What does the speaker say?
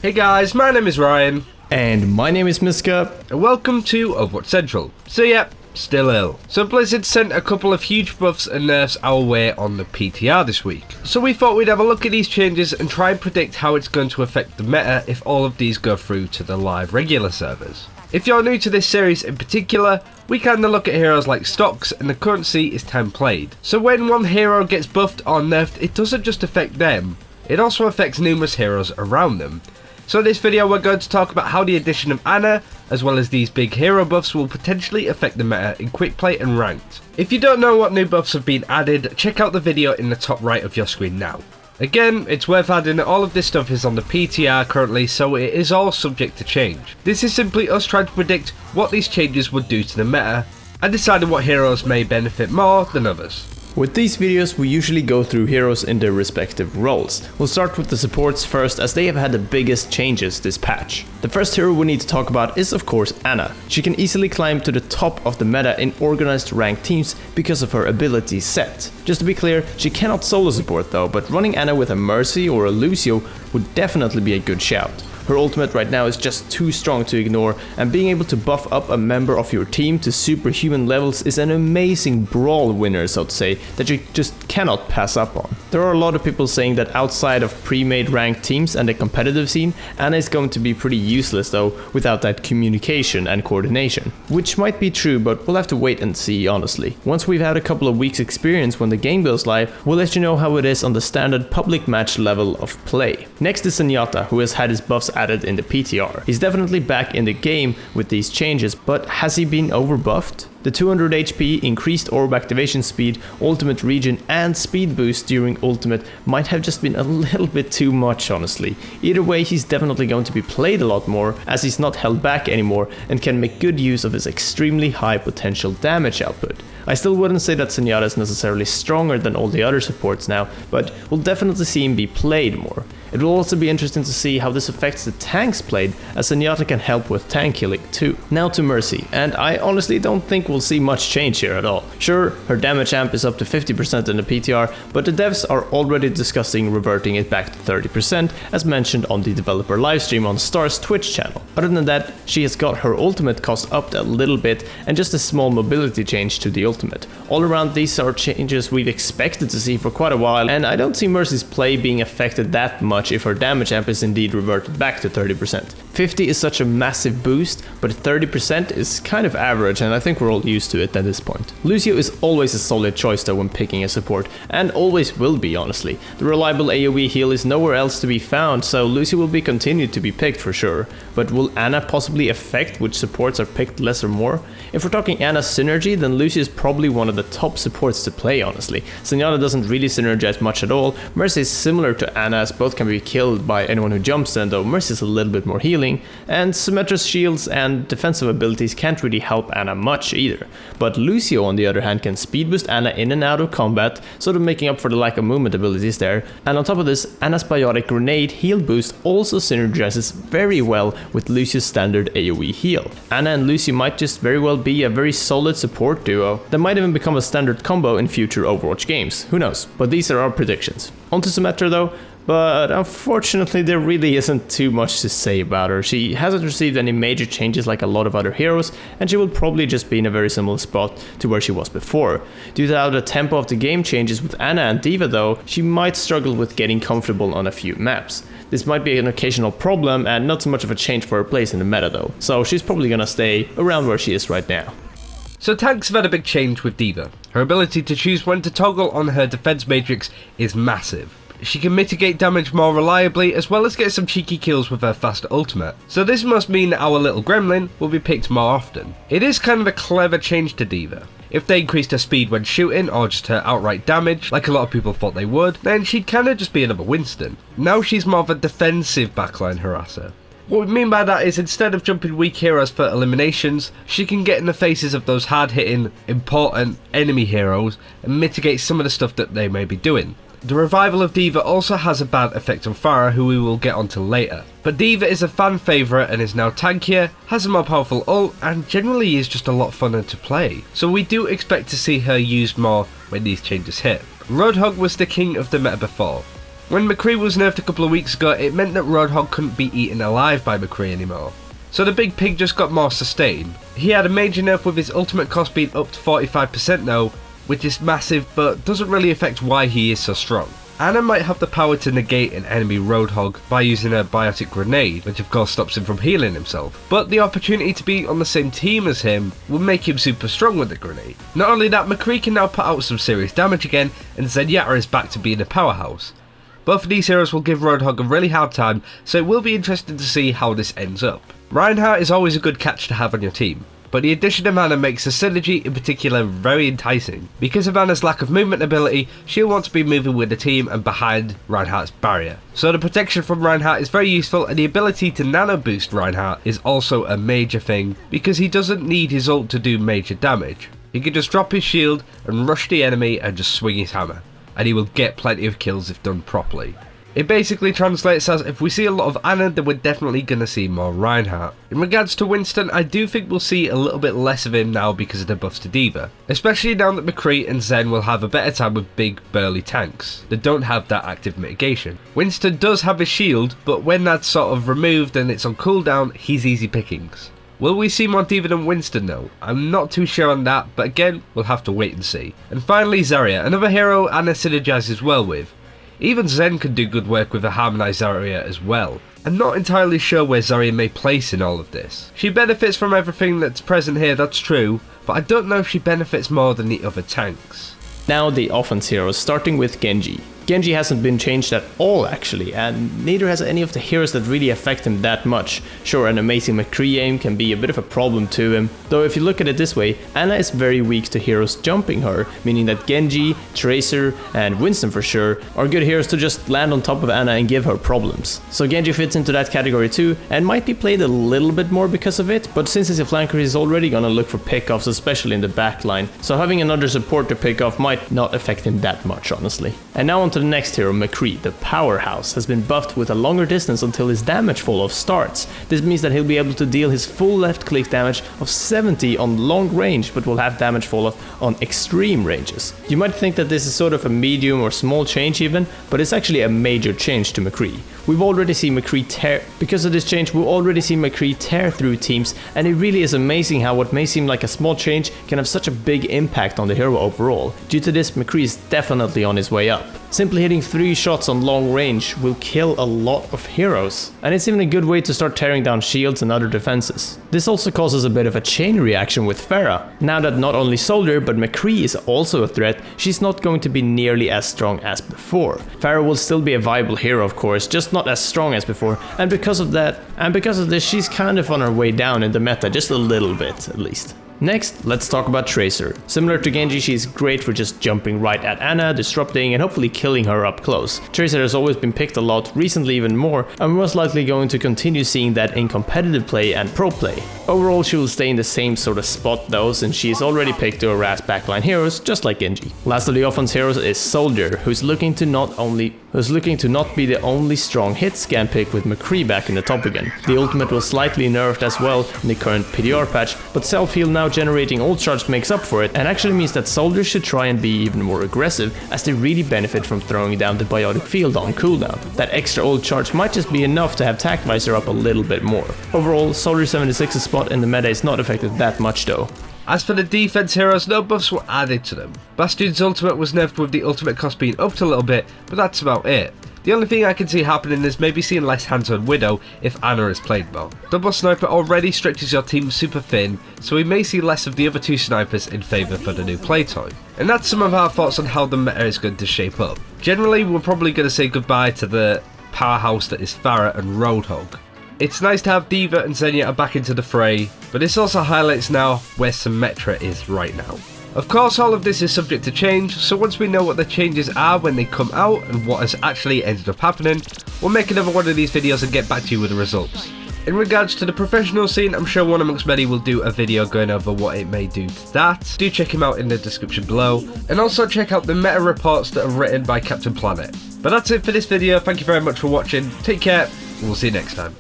Hey guys, my name is Ryan. And my name is Miska. And welcome to Overwatch Central. So yep, still ill. So Blizzard sent a couple of huge buffs and nerfs our way on the PTR this week. So we thought we'd have a look at these changes and try and predict how it's going to affect the meta if all of these go through to the live regular servers. If you're new to this series in particular, we kinda look at heroes like stocks and the currency is time played. So when one hero gets buffed or nerfed, it doesn't just affect them, it also affects numerous heroes around them. So in this video we're going to talk about how the addition of Ana, as well as these big hero buffs, will potentially affect the meta in quick play and ranked. If you don't know what new buffs have been added, check out the video in the top right of your screen now. Again, it's worth adding that all of this stuff is on the PTR currently, so it is all subject to change. This is simply us trying to predict what these changes would do to the meta, and deciding what heroes may benefit more than others. With these videos we usually go through heroes in their respective roles. We'll start with the supports first, as they have had the biggest changes this patch. The first hero we need to talk about is of course Ana. She can easily climb to the top of the meta in organized ranked teams because of her ability set. Just to be clear, she cannot solo support though, but running Ana with a Mercy or a Lucio would definitely be a good shout. Her ultimate right now is just too strong to ignore, and being able to buff up a member of your team to superhuman levels is an amazing brawl winner, so to say, that you just cannot pass up on. There are a lot of people saying that outside of pre-made ranked teams and the competitive scene, Ana is going to be pretty useless though, without that communication and coordination. Which might be true, but we'll have to wait and see honestly. Once we've had a couple of weeks experience when the game goes live, we'll let you know how it is on the standard public match level of play. Next is Zenyatta, who has had his buffs added in the PTR. He's definitely back in the game with these changes, but has he been overbuffed? The 200 HP, increased orb activation speed, ultimate regen and speed boost during ultimate might have just been a little bit too much honestly. Either way, he's definitely going to be played a lot more, as he's not held back anymore and can make good use of his extremely high potential damage output. I still wouldn't say that Zenyatta is necessarily stronger than all the other supports now, but we'll definitely see him be played more. It will also be interesting to see how this affects the tanks played, as Zenyatta can help with tank killing too. Now to Mercy, and I honestly don't think we'll see much change here at all. Sure, her damage amp is up to 50% in the PTR, but the devs are already discussing reverting it back to 30%, as mentioned on the developer livestream on Star's Twitch channel. Other than that, she has got her ultimate cost upped a little bit, and just a small mobility change to the ultimate. All around, these are changes we've expected to see for quite a while, and I don't see Mercy's play being affected that much if her damage amp is indeed reverted back to 30%. 50 is such a massive boost, but 30% is kind of average, and I think we're all used to it at this point. Lucio is always a solid choice though when picking a support, and always will be honestly. The reliable AoE heal is nowhere else to be found, so Lucio will be continued to be picked for sure. But will Ana possibly affect which supports are picked less or more? If we're talking Ana synergy, then Lucio is probably one of the top supports to play honestly. Zenyatta doesn't really synergize much at all. Mercy is similar to Ana, as both can be killed by anyone who jumps in, though Mercy is a little bit more healing, and Symmetra's shields and defensive abilities can't really help Ana much either. But Lucio on the other hand can speed boost Ana in and out of combat, sort of making up for the lack of movement abilities there, and on top of this, Ana's biotic grenade heal boost also synergizes very well with Lucio's standard AoE heal. Ana and Lucio might just very well be a very solid support duo that might even become a standard combo in future Overwatch games, who knows, but these are our predictions. On to Symmetra though, but unfortunately there really isn't too much to say about her. She hasn't received any major changes like a lot of other heroes, and she will probably just be in a very similar spot to where she was before. Due to how the tempo of the game changes with Ana and D.Va though, she might struggle with getting comfortable on a few maps. This might be an occasional problem and not so much of a change for her place in the meta though, so she's probably gonna stay around where she is right now. So tanks have had a big change with D.Va. Her ability to choose when to toggle on her defense matrix is massive. She can mitigate damage more reliably, as well as get some cheeky kills with her fast ultimate. So this must mean that our little gremlin will be picked more often. It is kind of a clever change to D.Va. If they increased her speed when shooting, or just her outright damage, like a lot of people thought they would, then she'd kinda just be another Winston. Now she's more of a defensive backline harasser. What we mean by that is, instead of jumping weak heroes for eliminations, she can get in the faces of those hard-hitting, important enemy heroes and mitigate some of the stuff that they may be doing. The revival of D.Va also has a bad effect on Pharah, who we will get onto later. But D.Va is a fan favourite and is now tankier, has a more powerful ult, and generally is just a lot funner to play. So we do expect to see her used more when these changes hit. Roadhog was the king of the meta before. When McCree was nerfed a couple of weeks ago, it meant that Roadhog couldn't be eaten alive by McCree anymore. So the big pig just got more sustain. He had a major nerf with his ultimate cost being up to 45% though, which is massive but doesn't really affect why he is so strong. Anna might have the power to negate an enemy Roadhog by using a biotic grenade, which of course stops him from healing himself, but the opportunity to be on the same team as him will make him super strong with the grenade. Not only that, McCree can now put out some serious damage again, and Zenyatta is back to being a powerhouse. Both of these heroes will give Roadhog a really hard time, so it will be interesting to see how this ends up. Reinhardt is always a good catch to have on your team, but the addition of Anna makes the synergy in particular very enticing. Because of Anna's lack of movement ability, she'll want to be moving with the team and behind Reinhardt's barrier. So the protection from Reinhardt is very useful, and the ability to nano boost Reinhardt is also a major thing because he doesn't need his ult to do major damage. He can just drop his shield and rush the enemy and just swing his hammer, and he will get plenty of kills if done properly. It basically translates as if we see a lot of Anna, then we're definitely going to see more Reinhardt. In regards to Winston, I do think we'll see a little bit less of him now because of the buffs to D.Va. Especially now that McCree and Zen will have a better time with big burly tanks that don't have that active mitigation. Winston does have a shield, but when that's sort of removed and it's on cooldown, he's easy pickings. Will we see more D.Va than Winston though? I'm not too sure on that, but again, we'll have to wait and see. And finally Zarya, another hero Anna synergizes well with. Even Zen can do good work with a harmonized Zarya as well. I'm not entirely sure where Zarya may place in all of this. She benefits from everything that's present here, that's true, but I don't know if she benefits more than the other tanks. Now the offense heroes, starting with Genji. Genji hasn't been changed at all actually, and neither has any of the heroes that really affect him that much. Sure, an amazing McCree aim can be a bit of a problem to him, though if you look at it this way, Anna is very weak to heroes jumping her, meaning that Genji, Tracer and Winston for sure are good heroes to just land on top of Anna and give her problems. So Genji fits into that category too, and might be played a little bit more because of it, but since he's a flanker he's already gonna look for pickoffs, especially in the backline, so having another support to pick off might not affect him that much honestly. And now on to the next hero, McCree, the powerhouse, has been buffed with a longer distance until his damage fall off starts. This means that he'll be able to deal his full left click damage of 70 on long range, but will have damage fall off on extreme ranges. You might think that this is sort of a medium or small change even, but it's actually a major change to McCree. We've already seen McCree tear, because of this change we've already seen McCree tear through teams, and it really is amazing how what may seem like a small change can have such a big impact on the hero overall. Due to this, McCree is definitely on his way up. Simply hitting 3 shots on long range will kill a lot of heroes, and it's even a good way to start tearing down shields and other defenses. This also causes a bit of a chain reaction with Pharah. Now that not only Soldier but McCree is also a threat, she's not going to be nearly as strong as before. Pharah will still be a viable hero of course, just not as strong as before, and because of this she's kind of on her way down in the meta, just a little bit at least. Next, let's talk about Tracer. Similar to Genji, she's great for just jumping right at Anna, disrupting and hopefully killing her up close. Tracer has always been picked a lot, recently even more, and we're most likely going to continue seeing that in competitive play and pro play. Overall, she will stay in the same sort of spot though, since she is already picked to harass backline heroes, just like Genji. Last of the offense heroes is Soldier, who's looking to not be the only strong hit scan pick with McCree back in the top again. The ultimate was slightly nerfed as well in the current PDR patch, but self-heal now generating ult charge makes up for it, and actually means that soldiers should try and be even more aggressive, as they really benefit from throwing down the biotic field on cooldown. That extra ult charge might just be enough to have Tac Visor up a little bit more. Overall, Soldier 76's spot in the meta is not affected that much though. As for the defense heroes, no buffs were added to them. Bastion's ultimate was nerfed with the ultimate cost being upped a little bit, but that's about it. The only thing I can see happening is maybe seeing less hands on Widow if Anna is played more. Double Sniper already stretches your team super thin, so we may see less of the other 2 snipers in favour for the new play toy. And that's some of our thoughts on how the meta is going to shape up. Generally, we're probably going to say goodbye to the powerhouse that is Pharah and Roadhog. It's nice to have D.Va and Zenyatta back into the fray, but this also highlights now where Symmetra is right now. Of course, all of this is subject to change, so once we know what the changes are when they come out and what has actually ended up happening, we'll make another one of these videos and get back to you with the results. In regards to the professional scene, I'm sure one amongst many will do a video going over what it may do to that. Do check him out in the description below, and also check out the meta reports that are written by Captain Planet. But that's it for this video, thank you very much for watching, take care, and we'll see you next time.